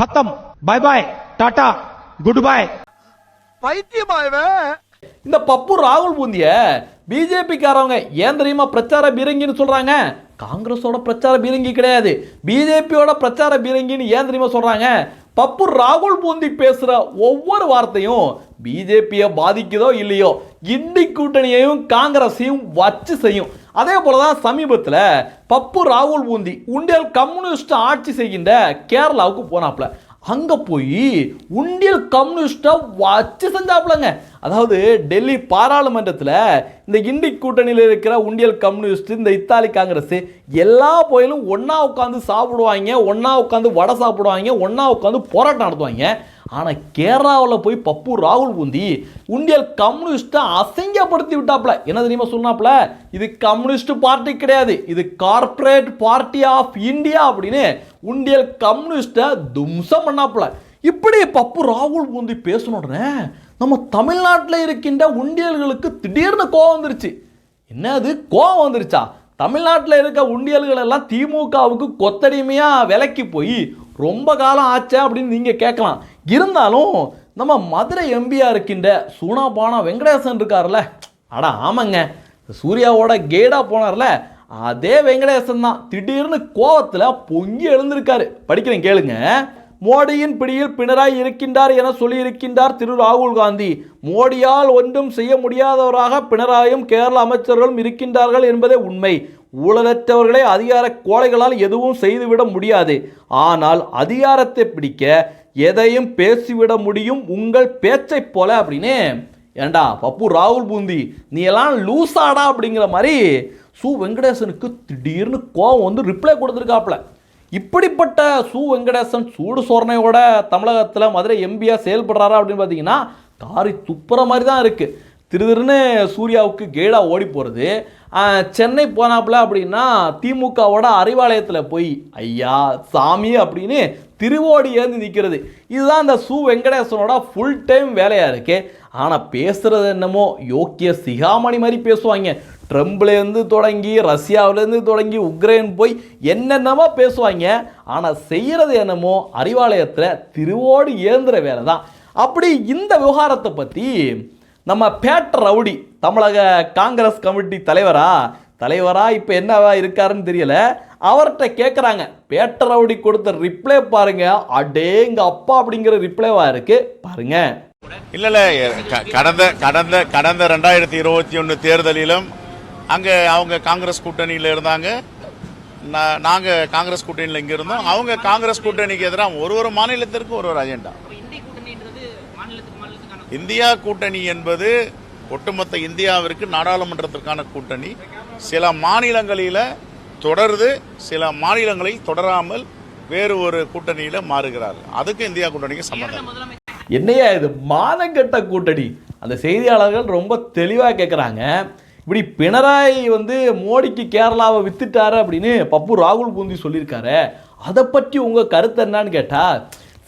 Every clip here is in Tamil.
खत्म, bye bye, tata, goodbye. இந்த பப்பு ராகுல் பூந்திய பிஜேபி காரவங்க ஏன் தெரியுமா பிரச்சார பீரங்கின்னு சொல்றாங்க? காங்கிரஸோட பிரச்சார பீரங்கி கிடையாது, பிஜேபியோட பிரச்சார பீரங்கின்னு ஏன் தெரியுமா சொல்றாங்க? பப்பு ராகுல் பூந்தி பேசுற ஒவ்வொரு வார்த்தையும் பிஜேபியை பாதிக்குதோ இல்லையோ இண்டி கூட்டணியையும் காங்கிரஸையும் வச்சு செய்யும். அதே போலதான் சமீபத்தில் பப்பு ராகுல் பூந்தி உண்டியல் கம்யூனிஸ்ட் ஆட்சி செய்கின்ற கேரளாவுக்கு போனாப்ல. அங்கே போய் உண்டியல் கம்யூனிஸ்டை வச்சு செஞ்சாப்லங்க. அதாவது டெல்லி பாராளுமன்றத்தில் இந்த இண்டி கூட்டணியில் இருக்கிற உண்டியல் கம்யூனிஸ்ட், இந்த இத்தாலி காங்கிரஸ் எல்லா போயிலும் ஒன்றா உட்காந்து சாப்பிடுவாங்க, ஒன்றா உட்காந்து வடை சாப்பிடுவாங்க, ஒன்றா உட்காந்து போராட்டம் நடத்துவாங்க. ஆனால் கேரளாவில் போய் பப்பு ராகுல் பூந்தி உண்டியல் கம்யூனிஸ்ட்டை அசிங்கப்படுத்தி விட்டாப்ல. என்ன தெரியுமா சொன்னாப்ல? இது கம்யூனிஸ்ட் பார்ட்டி கிடையாது, இது கார்பரேட் பார்ட்டி ஆஃப் இந்தியா அப்படின்னு உண்டியல் கம்யூனிஸ்ட்டை தும்சம் பண்ணாப்ல. இப்படி பப்பு ராகுல் பூந்தி பேசின உடனே நம்ம தமிழ்நாட்டில் இருக்கின்ற உண்டியல்களுக்கு திடீர்னு கோவம் வந்துருச்சு. என்னது கோவம் வந்துருச்சா? தமிழ்நாட்டில் இருக்க உண்டியல்கள் எல்லாம் திமுகவுக்கு கொத்தடிமையாக விலைக்கு போய் ரொம்ப காலம் ஆச்சே அப்படின்னு நீங்கள் கேட்கலாம். இருந்தாலும் நம்ம மதுரை எம்பியா இருக்கின்ற சூனாபானா வெங்கடேசன் இருக்கார்ல, அடா ஆமாங்க, சூர்யாவோட கேடா போனார்ல, அதே வெங்கடேசன் தான் திடீர்னு கோவத்தில் பொங்கி எழுந்திருக்காரு. படிக்கிறேன் கேளுங்க. மோடியின் பிடியில் பினராயி இருக்கின்றார் என சொல்லியிருக்கின்றார் திரு ராகுல் காந்தி. மோடியால் ஒன்றும் செய்ய முடியாதவராக பினராயும் கேரள அமைச்சர்களும் இருக்கின்றார்கள் என்பதே உண்மை. ஊழலற்றவர்களை அதிகார கோளைகளால் எதுவும் செய்துவிட முடியாது. ஆனால் அதிகாரத்தை பிடிக்க எதையும் பேசிவிட முடியும் உங்கள் பேச்சை போல அப்படின்னு. ஏண்டா பப்பு ராகுல் பூந்தி, நீ எல்லாம் லூசாடா அப்படிங்கிற மாதிரி சு வெங்கடேசனுக்கு திடீர்னு கோவம் வந்து ரிப்ளை கொடுத்துருக்காப்ல. இப்படிப்பட்ட சு வெங்கடேசன் சூடு சோரணையோட தமிழகத்தில் மதுரை எம்பியா செயல்படுறாரா அப்படின்னு பார்த்தீங்கன்னா காரி துப்புற மாதிரி தான் இருக்குது. திருன்னு சூர்யாவுக்கு கேடா ஓடி போகிறது. சென்னை போனாப்புல அப்படின்னா திமுகவோட அறிவாலயத்தில் போய் ஐயா சாமி அப்படின்னு திருவோடி ஏந்தி நிற்கிறது. இதுதான் இந்த சு வெங்கடேசனோட ஃபுல் டைம் வேலையாக இருக்கு. ஆனால் பேசுகிறது என்னமோ யோக்கிய சிகாமணி மாதிரி பேசுவாங்க. ட்ரம்ப்லேருந்து தொடங்கி ரஷ்யாவிலேருந்து தொடங்கி உக்ரைன் போய் என்னென்னமோ பேசுவாங்க. ஆனால் செய்கிறது என்னமோ அறிவாலயத்தில் திருவோடு ஏந்துற வேலை தான். அப்படி இந்த விவகாரத்தை பற்றி நம்ம பேட்டர் ரவுடி தமிழக காங்கிரஸ் கமிட்டி தலைவரா இப்போ என்னவா இருக்காருன்னு தெரியல, அவர்கிட்ட கேட்குறாங்க. பேட்டர் ரவுடி கொடுத்த ரிப்ளை பாருங்க, அடேங்க அப்பா அப்படிங்கிற ரிப்ளைவா இருக்கு பாருங்க. இல்ல கடந்த கடந்த கடந்த 2021 தேர்தலிலும் அங்க அவங்க காங்கிரஸ் கூட்டணியில இருந்தாங்க, நாங்க காங்கிரஸ் கூட்டணியில் இங்க இருந்தோம். அவங்க காங்கிரஸ் கூட்டணிக்கு எதிராக ஒரு மாநிலத்திற்கு ஒரு அஜெண்டா. இந்தியா கூட்டணி என்பது ஒட்டுமொத்த இந்தியாவிற்கு நாடாளுமன்றத்திற்கான கூட்டணி. சில மாநிலங்களில தொடருது, சில மாநிலங்களில் தொடராமல் வேறு ஒரு கூட்டணியில மாறுகிறார்கள். அதுக்கு இந்தியா கூட்டணிக்கு சம்பந்தம். என்னையா இது மானங்கெட்ட கூட்டணி? அந்த செய்தியாளர்கள் ரொம்ப தெளிவாக கேட்குறாங்க. இப்படி பினராயி வந்து மோடிக்கு கேரளாவை வித்துட்டாரு அப்படின்னு பப்பு ராகுல் பூந்தி சொல்லியிருக்காரு. அதை பற்றி உங்கள் கருத்து என்னன்னு கேட்டால்,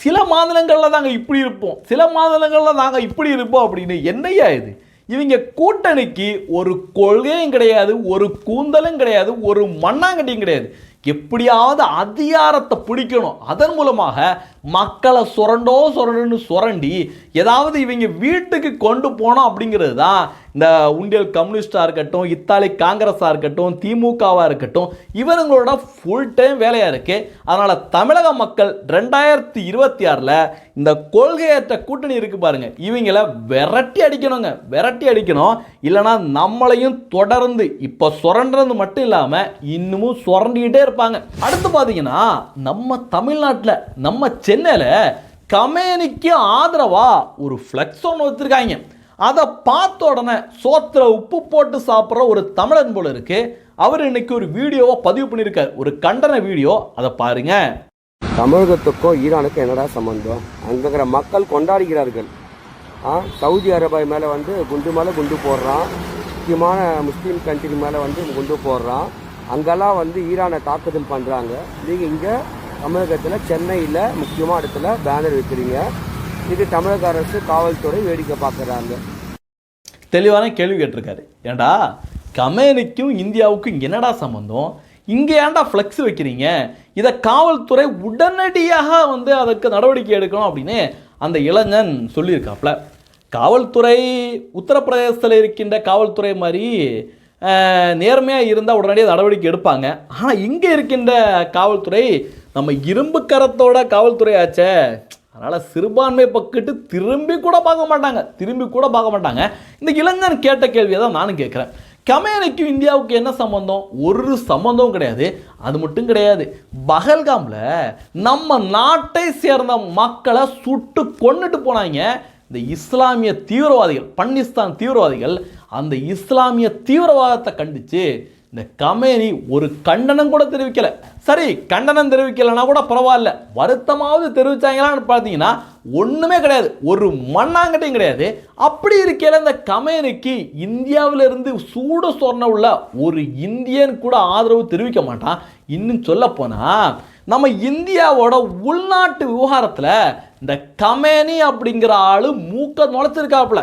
சில மாநிலங்களில் நாங்கள் இப்படி இருப்போம், சில மாநிலங்களில் நாங்கள் இப்படி இருப்போம் அப்படின்னு. என்னையா இது? இவங்க கூட்டணிக்கு ஒரு கொள்கையும் கிடையாது, ஒரு கூந்தலும் கிடையாது, ஒரு மண்ணாங்கட்டியும் கிடையாது. எப்படியாவது அதிகாரத்தை பிடிக்கணும், அதன் மூலமாக மக்களை சுரண்டுன்னு சுரண்டி ஏதாவது இவங்க வீட்டுக்கு கொண்டு போனோம் அப்படிங்கிறது தான் இந்த உண்டியல் கம்யூனிஸ்டாக இருக்கட்டும், இத்தாலி காங்கிரஸாக இருக்கட்டும், திமுகவாக இருக்கட்டும், இவங்களோட ஃபுல் டைம் வேலையாக இருக்குது. அதனால் தமிழக மக்கள் 2026 இந்த கொள்கையற்ற கூட்டணி இருக்குது பாருங்க, இவங்கள விரட்டி அடிக்கணும். இல்லைனா நம்மளையும் தொடர்ந்து இப்போ சுரண்டுறது மட்டும் இல்லாமல் இன்னமும் சுரண்டிக்கிட்டே இருப்பாங்க. அடுத்து பார்த்தீங்கன்னா நம்ம தமிழ்நாட்டில் நம்ம சென்னையில் கமேனிக்கு ஆதரவா ஒரு ஃப்ளெக்ஸ் ஒன்று வச்சிருக்காங்க. அதை பார்த்த உடனே சோத்துல உப்பு போட்டு சாப்பிட்ற ஒரு தமிழன் போல இருக்கு. அவர் இன்னைக்கு ஒரு வீடியோவை பதிவு பண்ணியிருக்காரு, ஒரு கண்டன வீடியோ. அதை பாருங்க. தமிழகத்துக்கும் ஈரானுக்கும் என்னடா சம்பந்தம்? அங்கே இருக்கிற மக்கள் கொண்டாடுகிறார்கள். சவுதி அரேபியா மேலே வந்து குண்டு போடுறான், முக்கியமான முஸ்லீம் கண்ட்ரி மேலே வந்து குண்டு போடுறான். அங்கெல்லாம் வந்து ஈரானை தாக்குதல் பண்ணுறாங்க. நீங்கள் இங்கே தமிழகத்தில் சென்னையில் முக்கியமான இடத்துல பேனர் வைக்கிறீங்க. இது தமிழக அரசு காவல்துறை வேடிக்கை பார்க்குறாங்க. தெளிவான கேள்வி கேட்டிருக்காரு. ஏண்டா கமேனிக்கும் இந்தியாவுக்கும் என்னடா சம்பந்தம்? இங்கே ஏன்டா ஃப்ளெக்ஸ் வைக்கிறீங்க, இதை காவல்துறை உடனடியாக அதற்கு நடவடிக்கை எடுக்கணும் அப்படின்னு அந்த இளைஞன் சொல்லியிருக்காப்புல. காவல்துறை உத்தரப்பிரதேசத்தில் இருக்கின்ற காவல்துறை மாதிரி நேர்மையாக இருந்தால் உடனடியாக நடவடிக்கை எடுப்பாங்க. ஆனால் இங்கே இருக்கின்ற காவல்துறை நம்ம இரும்பு கரத்தோட காவல்துறை ஆச்சே, அதனால் சிறுபான்மை பக்கிட்டு திரும்பி கூட பார்க்க மாட்டாங்க. இந்த இளைஞன் கேட்ட கேள்வியை தான் நானும் கேட்குறேன். கமேனிக்கும் இந்தியாவுக்கு என்ன சம்பந்தம்? ஒரு சம்பந்தமும் கிடையாது. அது மட்டும் கிடையாது, பஹல்காமில் நம்ம நாட்டை சேர்ந்த மக்களை சுட்டு கொன்னுட்டு போனாங்க இந்த இஸ்லாமிய தீவிரவாதிகள், பன்னிஸ்தான் தீவிரவாதிகள். அந்த இஸ்லாமிய தீவிரவாதத்தை கண்டித்து இந்த கமேனி ஒரு கண்டனம் கூட தெரிவிக்கலை. சரி, கண்டனம் தெரிவிக்கலைன்னா கூட பரவாயில்ல, வருத்தமாவது தெரிவித்தாங்களான்னு பார்த்தீங்கன்னா ஒன்றுமே கிடையாது, ஒரு மண்ணாங்கட்டையும் கிடையாது. அப்படி இருக்கையில் இந்த கமேனிக்கு இந்தியாவிலிருந்து சூடு சொர்ண உள்ள ஒரு இந்தியன் கூட ஆதரவு தெரிவிக்க மாட்டான். இன்னும் சொல்ல போனால் நம்ம இந்தியாவோட உள்நாட்டு விவகாரத்தில் இந்த கமேனி அப்படிங்கிற ஆள் மூக்க நுழைச்சிருக்காப்புல.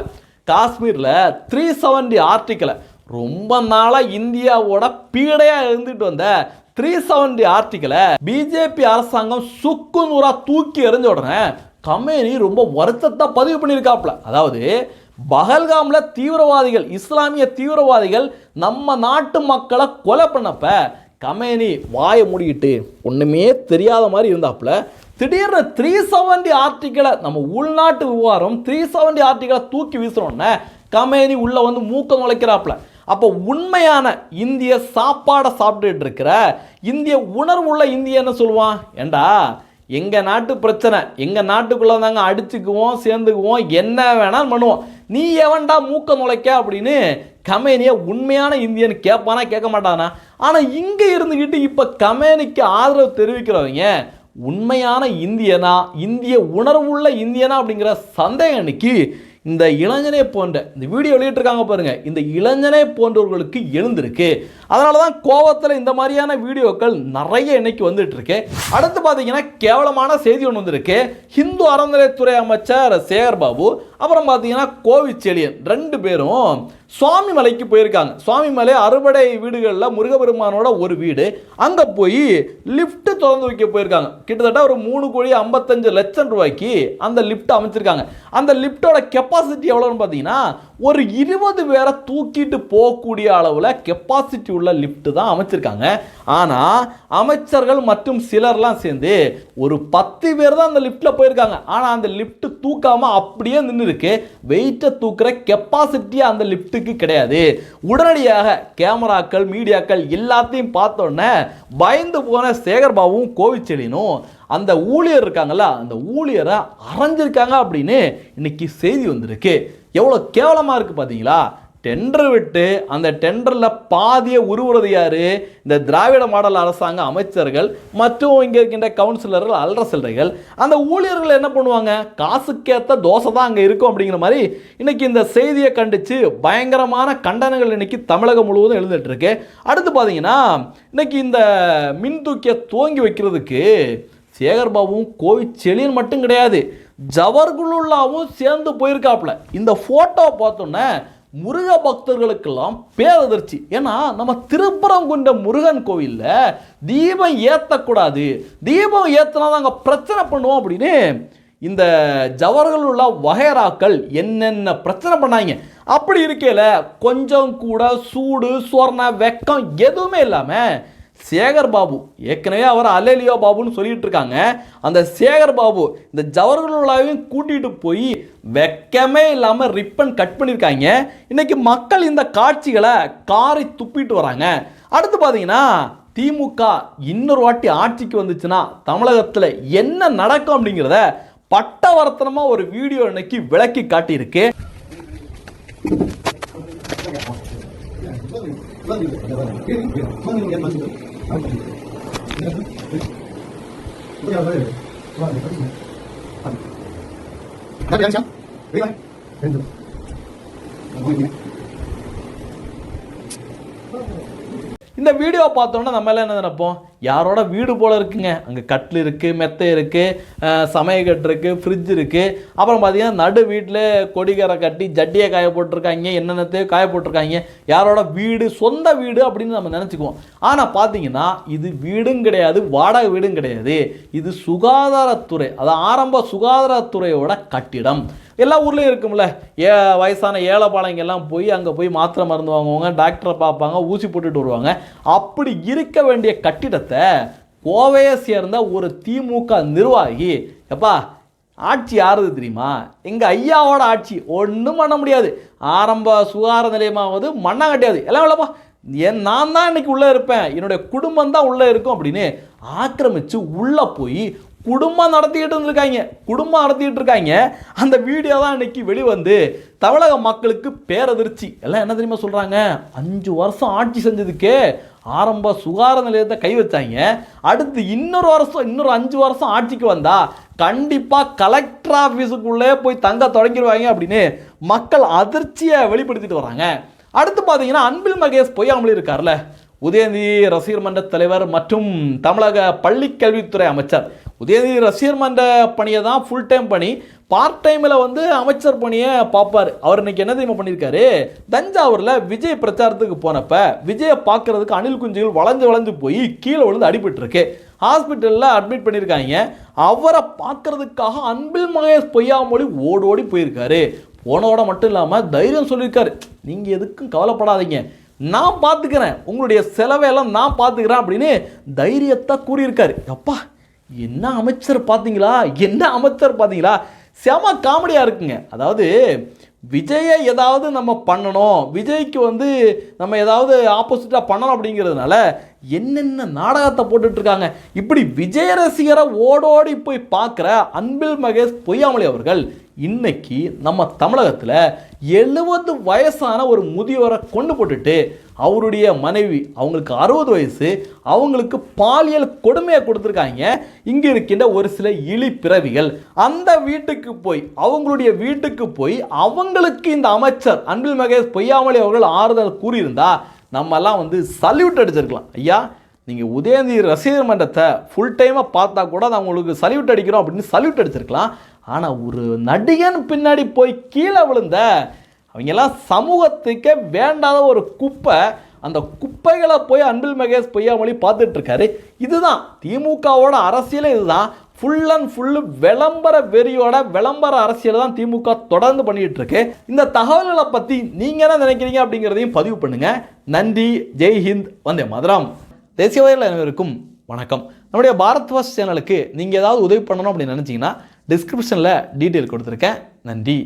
காஷ்மீரில் 370 ஆர்டிக்கலை ரொம்ப நாளாக இந்தியாவோட பீடையாக இருந்துட்டு வந்த 370 ஆர்டிக்கலை பிஜேபி அரசாங்கம் சுக்கு நூறா தூக்கி எறிஞ்ச உடனே கமேனி ரொம்ப வருத்தத்தை பதிவு பண்ணியிருக்காப்புல. அதாவது பஹல்காமில் தீவிரவாதிகள், இஸ்லாமிய தீவிரவாதிகள் நம்ம நாட்டு மக்களை கொலை பண்ணப்ப கமேனி வாயை மூடிக்கிட்டு ஒன்றுமே தெரியாத மாதிரி இருந்தாப்புல. திடீர்னு 370 ஆர்டிக்கலை, நம்ம உள்நாட்டு விவகாரம் 370 ஆர்டிக்கலை தூக்கி வீசுறோன்னே கமேனி உள்ளே மூக்க நுழைக்கிறாப்புல. அப்போ உண்மையான இந்திய சாப்பாடை சாப்பிட்டுட்டு இருக்கிற இந்திய உணர்வுள்ள இந்திய என்ன சொல்லுவான்? ஏண்டா எங்கள் நாட்டு பிரச்சனை, எங்கள் நாட்டுக்குள்ளே தாங்க அடிச்சுக்குவோம், சேர்ந்துக்குவோம், என்ன வேணாலும் பண்ணுவோம், நீ எவன்டா மூக்க நுழைக்க அப்படின்னு கமேனியை உண்மையான இந்தியன் கேட்பானா கேட்க மாட்டானா? ஆனால் இங்கே இருந்துக்கிட்டு இப்போ கமேனிக்கு ஆதரவு தெரிவிக்கிறவங்க உண்மையான இந்தியனா, இந்திய உணர்வுள்ள இந்தியனா அப்படிங்கிற சந்தேகம் இன்னைக்கு இந்த இளைஞனை போன்ற இந்த வீடியோ வெளியிட்டிருக்காங்க பாருங்க, இந்த இளைஞனை போன்றவர்களுக்கு எழுந்திருக்கு. அதனால தான் கோவத்தில் இந்த மாதிரியான வீடியோக்கள் நிறைய இன்னைக்கு வந்துட்டு இருக்கு. அடுத்து பார்த்தீங்கன்னா கேவலமான செய்தி ஒன்று வந்திருக்கு. ஹிந்து அறநிலையத்துறை அமைச்சர் சேகர் பாபு, அப்புறம் பார்த்தீங்கன்னா கோவிச்செழியன், 2 பேரும் சுவாமி மலைக்கு போயிருக்காங்க. சுவாமி மலை அறுபடை வீடுகளில் முருகபெருமானோட ஒரு வீடு, அங்கே போய் லிஃப்ட் திறந்து வைக்க போயிருக்காங்க. கிட்டத்தட்ட ஒரு 3,55 லட்சம் ரூபாய்க்கு அந்த லிஃப்ட் அமைச்சிருக்காங்க. அந்த லிஃப்டோட கெப்பாசிட்டி எவ்வளோன்னு பார்த்தீங்கன்னா ஒரு 20 பேரை தூக்கிட்டு போகக்கூடிய அளவில் கெப்பாசிட்டி உள்ள லிஃப்ட் தான் அமைச்சிருக்காங்க. ஆனால் அமைச்சர்கள் மற்றும் சிலர்லாம் சேர்ந்து ஒரு 10 பேர் தான் அந்த லிஃப்ட்டில் போயிருக்காங்க. ஆனால் அந்த லிஃப்ட் தூக்காமல் அப்படியே நின்று இருக்கு. வெயிட்டை தூக்குற கெப்பாசிட்டி அந்த லிஃப்ட்டுக்கு கிடையாது. உடனடியாக கேமராக்கள், மீடியாக்கள் எல்லாத்தையும் பார்த்தோன்னே பயந்து போன சேகர் பாபுவும் கோவிச்செழியனும் அந்த ஊழியர் இருக்காங்கல்ல, அந்த ஊழியரை அரைஞ்சிருக்காங்க அப்படின்னு இன்னைக்கு செய்தி வந்திருக்கு. எவ்வளோ கேவலமாக இருக்குது பார்த்தீங்களா? டெண்டர் விட்டு அந்த டெண்டரில் பாதியை உருவுறது யார்? இந்த திராவிட மாடல் அரசாங்க அமைச்சர்கள் மற்றும் இங்கே இருக்கின்ற கவுன்சிலர்கள், அல்ற சில்லறைகள். அந்த ஊழியர்கள் என்ன பண்ணுவாங்க? காசுக்கேற்ற தோசை தான் அங்கே இருக்கும் அப்படிங்கிற மாதிரி இன்னைக்கு இந்த செய்தியை கண்டித்து பயங்கரமான கண்டனங்கள் இன்னைக்கு தமிழகம் முழுவதும் எழுந்துட்டு இருக்கு. அடுத்து பார்த்தீங்கன்னா இன்னைக்கு இந்த மின் தூக்கியை துவங்கி வைக்கிறதுக்கு சேகர் பாபுவும் கோவிச்செழியன் மட்டும் கிடையாது, ஜவஹர்லாலும் சேர்ந்து போயிருக்காப்புல. இந்த போட்டோ பார்த்தோன்னே முருக பக்தர்களுக்கெல்லாம் பேரதிர்ச்சி. ஏன்னா நம்ம திருப்பரங்குன்ற முருகன் கோவிலில் தீபம் ஏற்றக்கூடாது, தீபம் ஏற்றினா அங்கே பிரச்சனை பண்ணுவோம் அப்படின்னு இந்த ஜவஹர்லால் வகைராக்கள் என்னென்ன பிரச்சனை பண்ணாங்க. அப்படி இருக்கையில் கொஞ்சம் கூட சூடு சொர்ண வெக்கம் எதுவுமே இல்லாமல் சேகர் பாபு, ஏற்கனவே அவர் அலேலியோ பாபுன்னு சொல்லிட்டு இருக்காங்க, அந்த சேகர் பாபு இந்த ஜவஹர்லாலையும் கூட்டிகிட்டு போய் வெக்கமே இல்லாமல் ரிப்பன் கட் பண்ணியிருக்காங்க. இன்னைக்கு மக்கள் இந்த காட்சிகளை காரி துப்பிட்டு வராங்க. அடுத்து பார்த்தீங்கன்னா திமுக இன்னொரு வாட்டி ஆட்சிக்கு வந்துச்சுன்னா தமிழகத்தில் என்ன நடக்கும் அப்படிங்கிறத பட்டவர்த்தனமாக ஒரு வீடியோ இன்னைக்கு விளக்கி காட்டியிருக்கு. இந்த வீடியோ பார்த்தோன்னா நம்ம எல்லாம் என்ன நினைப்போம்? யாரோட வீடு போல் இருக்குங்க. அங்கே கட்டில் இருக்குது, மெத்தை இருக்குது, சமையக்கட்டு இருக்குது, ஃப்ரிட்ஜ் இருக்குது. அப்புறம் பார்த்தீங்கன்னா நடு வீட்டில் கொடிகரை கட்டி ஜட்டியை காய போட்டிருக்காங்க, என்னென்னத்தையும் காய போட்டிருக்காங்க. யாரோட வீடு, சொந்த வீடு அப்படின்னு நம்ம நினச்சிக்குவோம். ஆனால் பார்த்தீங்கன்னா இது வீடும் கிடையாது, வாடகை வீடும் கிடையாது. இது சுகாதாரத்துறை, அது ஆரம்ப சுகாதாரத்துறையோட கட்டிடம். எல்லா ஊர்லேயும் இருக்கும்ல, வயசான ஏழைப்பாளைங்கெல்லாம் போய் அங்கே போய் மாத்திரை மருந்து வாங்குவாங்க, டாக்டரை பார்ப்பாங்க, ஊசி போட்டுட்டு வருவாங்க. அப்படி இருக்க வேண்டிய கட்டிடத்தை கோவையை சேர்ந்த ஒரு திமுக நிர்வாகி, எப்பா ஆட்சி யாருது தெரியுமா? எங்கள் ஐயாவோட ஆட்சி, ஒன்றும் பண்ண முடியாது, ஆரம்ப சுகாதார நிலையமாவது மண்ணா கட்டியாது, எல்லாம் இல்லைப்பா, நான் தான் இன்னைக்கு உள்ளே இருப்பேன், என்னுடைய குடும்பம் தான் உள்ளே இருக்கும் அப்படின்னு ஆக்கிரமித்து உள்ளே போய் குடும்பம் நடத்திக்கிட்டு இருக்காங்க. அந்த வீடியோ தான் இன்னைக்கு வெளிவந்து தமிழக மக்களுக்கு பேரதிர்ச்சி. எல்லாம் என்ன தெரியுமா சொல்கிறாங்க? 5 வருஷம் ஆட்சி செஞ்சதுக்கே ஆரம்ப சுகாதார நிலையத்தை கை வச்சாங்க. அடுத்து இன்னொரு 5 வருஷம் ஆட்சிக்கு வந்தா கண்டிப்பாக கலெக்டர் ஆஃபீஸுக்குள்ளே போய் தங்க தொடங்கிடுவாங்க அப்படின்னு மக்கள் அதிர்ச்சியை வெளிப்படுத்திட்டு வராங்க. அடுத்து பார்த்தீங்கன்னா அன்பில் மகேஷ் பொய்யாமொழி இருக்கார்ல, உதயநிதி ரசிகர் மன்ற தலைவர் மற்றும் தமிழக பள்ளிக்கல்வித்துறை அமைச்சர். உதயநிதி ரசிகர் மன்ற பணியை தான் ஃபுல் டைம் பண்ணி, பார்ட் டைமில் வந்து அமைச்சர் பணியை பார்ப்பார். அவர் இன்னைக்கு என்ன தெரியுமா பண்ணியிருக்காரு? தஞ்சாவூரில் விஜய் பிரச்சாரத்துக்கு போனப்ப விஜயை பார்க்கறதுக்கு அணில் குஞ்சுகள் வளைஞ்சு போய் கீழே விழுந்து அடிபட்டுருக்கு. ஹாஸ்பிட்டலில் அட்மிட் பண்ணியிருக்காங்க. அவரை பார்க்கறதுக்காக அன்பில் மகேஷ் பொய்யாமொழி ஓடி போயிருக்காரு. போனோட மட்டும் இல்லாமல் தைரியம் சொல்லியிருக்காரு, நீங்கள் எதுக்கும் கவலைப்படாதீங்க, நான் பார்த்துக்கிறேன், உங்களுடைய செலவையெல்லாம் நான் பார்த்துக்கிறேன் அப்படின்னு தைரியத்தை கூறியிருக்காரு. அப்பா என்ன அமைச்சர் பார்த்தீங்களா? செம காமெடியாக இருக்குங்க. அதாவது விஜயை ஏதாவது நம்ம பண்ணணும், விஜய்க்கு வந்து நம்ம ஏதாவது ஆப்போசிட்டாக பண்ணணும் அப்படிங்கிறதுனால என்னென்ன நாடகத்தை போட்டுட்ருக்காங்க. இப்படி விஜய் ரசிகரை ஓடோடி போய் பார்க்குற அன்பில் மகேஷ் பொய்யாமொழி அவர்கள் இன்னைக்கு நம்ம தமிழகத்தில் 70 வயசான ஒரு முதியோரை கொண்டு போட்டுட்டு அவருடைய மனைவி, அவங்களுக்கு 60 வயசு, அவங்களுக்கு பாலியல் கொடுமையை கொடுத்துருக்காங்க. இங்கே இருக்கின்ற ஒரு சில இழி பிறவிகள் அந்த வீட்டுக்கு போய், அவங்களுடைய வீட்டுக்கு போய் அவங்களுக்கு இந்த அமைச்சர் அன்பில் மகேஷ் பொய்யாமொழி அவர்கள் ஆறுதல் கூறியிருந்தா நம்மெல்லாம் வந்து சல்யூட் அடிச்சிருக்கலாம். ஐயா, நீங்கள் உதயநிதி ரசிகர் மன்றத்தை ஃபுல் டைமாக பார்த்தா கூட நான் உங்களுக்கு சல்யூட் அடிக்கிறோம் அப்படின்னு சல்யூட் அடிச்சிருக்கலாம். ஆனால் ஒரு நடிகன் பின்னாடி போய் கீழே விழுந்த அவங்கெல்லாம் சமூகத்துக்கே வேண்டாத ஒரு குப்பை. அந்த குப்பைகளை போய் அன்பில் மகேஷ் பொய்யாமொழி பார்த்துட்ருக்காரு. இதுதான் திமுகவோட அரசியலே, இதுதான் ஃபுல் அண்ட் ஃபுல்லு விளம்பர வெறியோட விளம்பர அரசியல் தான் திமுக தொடர்ந்து பண்ணிகிட்டு இருக்கு. இந்த தகவல்களை பற்றி நீங்கள் என்ன நினைக்கிறீங்க அப்படிங்கிறதையும் பதிவு பண்ணுங்கள். நன்றி, ஜெய்ஹிந்த், வந்தே மாதரம். தேசியவாதிகள் அனைவருக்கும் வணக்கம். நம்முடைய பாரத் வாஸ் சேனலுக்கு நீங்கள் ஏதாவது உதவி பண்ணணும் அப்படின்னு நினச்சிங்கன்னா டிஸ்கிரிப்ஷனில் டீட்டெயில் கொடுத்துருக்கேன். நன்றி.